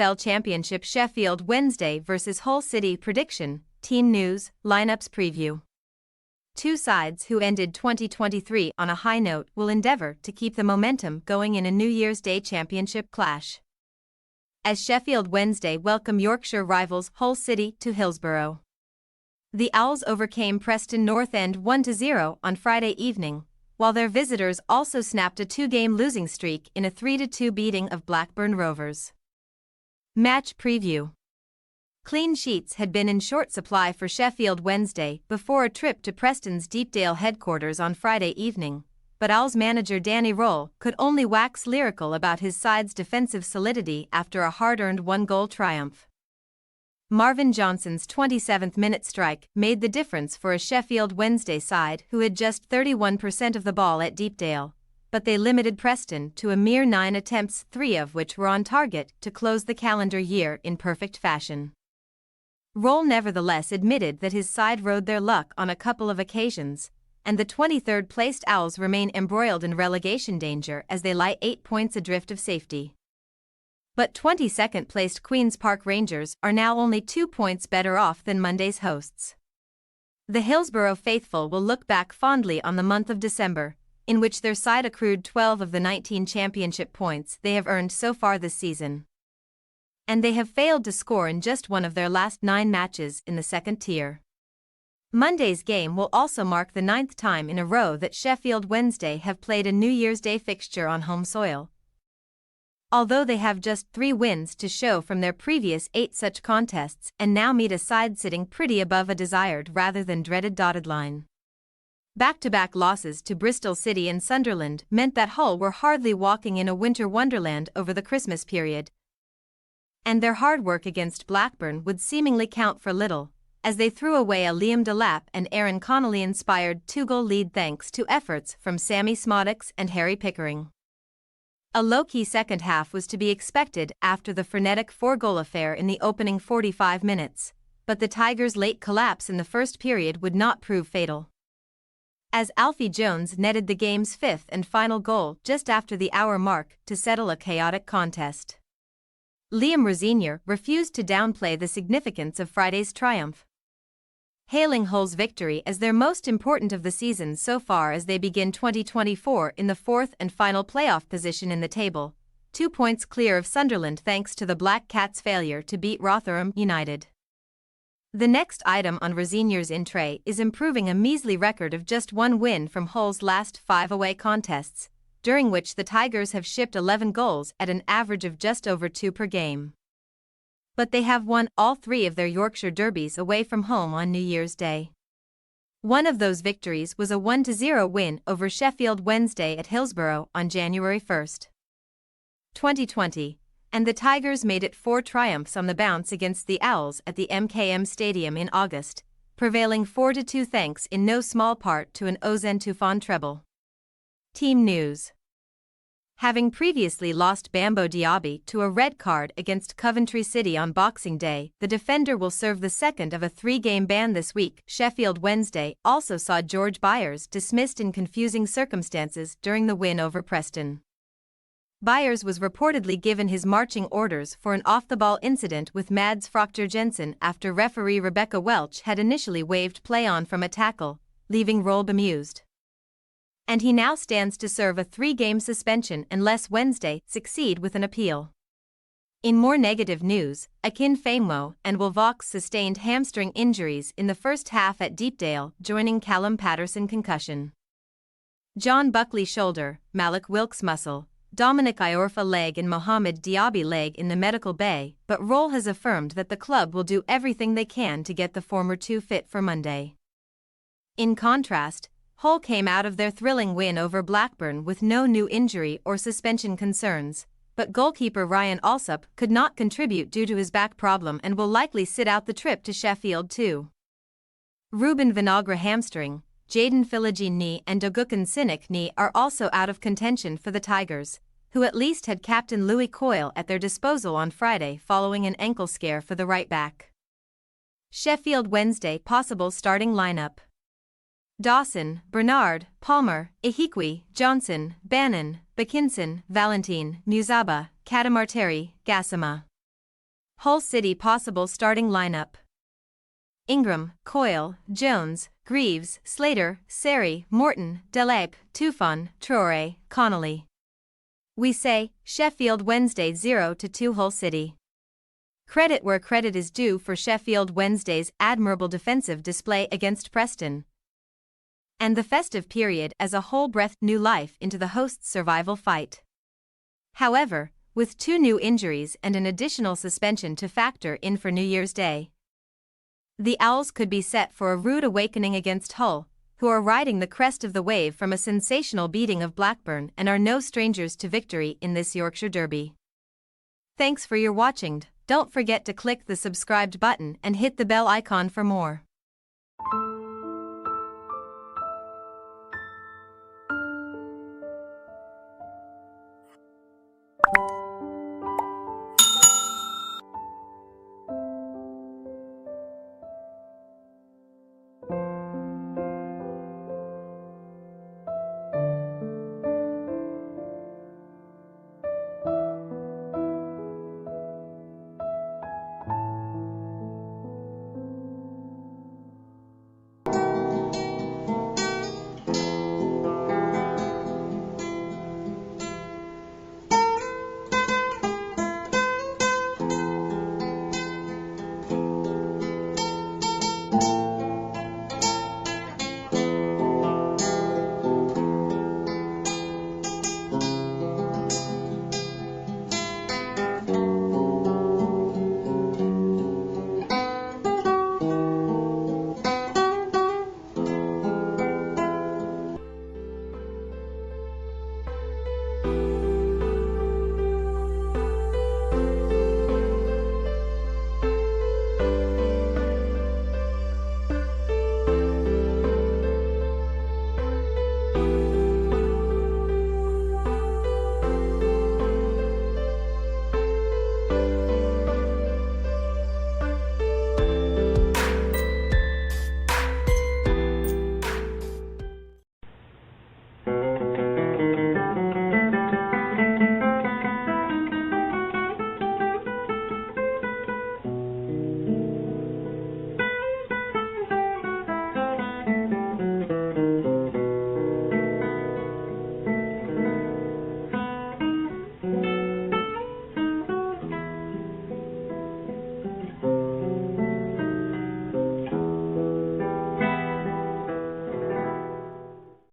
EFL Championship Sheffield Wednesday vs Hull City prediction, team news, lineups preview. Two sides who ended 2023 on a high note will endeavour to keep the momentum going in a New Year's Day Championship clash, as Sheffield Wednesday welcome Yorkshire rivals Hull City to Hillsborough. The Owls overcame Preston North End 1-0 on Friday evening, while their visitors also snapped a two-game losing streak in a 3-2 beating of Blackburn Rovers. Match preview. Clean sheets had been in short supply for Sheffield Wednesday before a trip to Preston's Deepdale headquarters on Friday evening, but Owls manager Danny Roll could only wax lyrical about his side's defensive solidity after a hard-earned one-goal triumph. Marvin Johnson's 27th-minute strike made the difference for a Sheffield Wednesday side who had just 31% of the ball at Deepdale, but they limited Preston to a mere 9 attempts, 3 of which were on target to close the calendar year in perfect fashion. Roll nevertheless admitted that his side rode their luck on a couple of occasions, and the 23rd-placed Owls remain embroiled in relegation danger as they lie 8 points adrift of safety. But 22nd-placed Queen's Park Rangers are now only 2 points better off than Monday's hosts. The Hillsborough faithful will look back fondly on the month of December, in which their side accrued 12 of the 19 championship points they have earned so far this season. And they have failed to score in just one of their last 9 matches in the second tier. Monday's game will also mark the 9th time in a row that Sheffield Wednesday have played a New Year's Day fixture on home soil, although they have just 3 wins to show from their previous 8 such contests and now meet a side sitting pretty above a desired rather than dreaded dotted line. Back-to-back losses to Bristol City and Sunderland meant that Hull were hardly walking in a winter wonderland over the Christmas period, and their hard work against Blackburn would seemingly count for little, as they threw away a Liam Delap and Aaron Connolly-inspired 2-goal lead thanks to efforts from Sammy Smodics and Harry Pickering. A low-key second half was to be expected after the frenetic 4-goal affair in the opening 45 minutes, but the Tigers' late collapse in the first period would not prove fatal, as Alfie Jones netted the game's 5th and final goal just after the hour mark to settle a chaotic contest. Liam Rosenior refused to downplay the significance of Friday's triumph, hailing Hull's victory as their most important of the season so far as they begin 2024 in the 4th and final playoff position in the table, 2 points clear of Sunderland thanks to the Black Cats' failure to beat Rotherham United. The next item on Rosenior's in-tray is improving a measly record of just 1 win from Hull's last 5 away contests, during which the Tigers have shipped 11 goals at an average of just over 2 per game. But they have won all 3 of their Yorkshire derbies away from home on New Year's Day. One of those victories was a 1-0 win over Sheffield Wednesday at Hillsborough on January 1, 2020, and the Tigers made it 4 triumphs on the bounce against the Owls at the MKM Stadium in August, prevailing 4-2 thanks in no small part to an Ozan Tufan treble. Team news. Having previously lost Bambo Diaby to a red card against Coventry City on Boxing Day, the defender will serve the second of a 3-game ban this week. Sheffield Wednesday also saw George Byers dismissed in confusing circumstances during the win over Preston. Byers was reportedly given his marching orders for an off-the-ball incident with Mads Frogter Jensen after referee Rebecca Welch had initially waved play on from a tackle, leaving Roll bemused. And he now stands to serve a 3-game suspension unless Wednesday succeed with an appeal. In more negative news, Akin Famewell and Will Vaux sustained hamstring injuries in the first half at Deepdale, joining Callum Patterson concussion, John Buckley shoulder, Malik Wilkes muscle, Dominic Iorfa leg and Mohamed Diaby leg in the medical bay, but Roll has affirmed that the club will do everything they can to get the former 2 fit for Monday. In contrast, Hull came out of their thrilling win over Blackburn with no new injury or suspension concerns, but goalkeeper Ryan Alsop could not contribute due to his back problem and will likely sit out the trip to Sheffield too. Ruben Vinagre hamstring, Jayden Philogene knee and Dogukan Sinek knee are also out of contention for the Tigers, who at least had captain Louis Coyle at their disposal on Friday following an ankle scare for the right back. Sheffield Wednesday possible starting lineup: Dawson, Bernard, Palmer, Ihikwe, Johnson, Bannon, Bakinson, Valentine, Muzaba, Katamarteri, Gassama. Hull City possible starting lineup: Ingram, Coyle, Jones, Greaves, Slater, Seri, Morton, Delap, Tufan, Traore, Connolly. We say, Sheffield Wednesday 0-2 Hull City. Credit where credit is due for Sheffield Wednesday's admirable defensive display against Preston, and the festive period as a whole breathed new life into the hosts' survival fight. However, with 2 new injuries and an additional suspension to factor in for New Year's Day, the Owls could be set for a rude awakening against Hull, who are riding the crest of the wave from a sensational beating of Blackburn and are no strangers to victory in this Yorkshire derby. Thanks for your watching. Don't forget to click the subscribed button and hit the bell icon for more.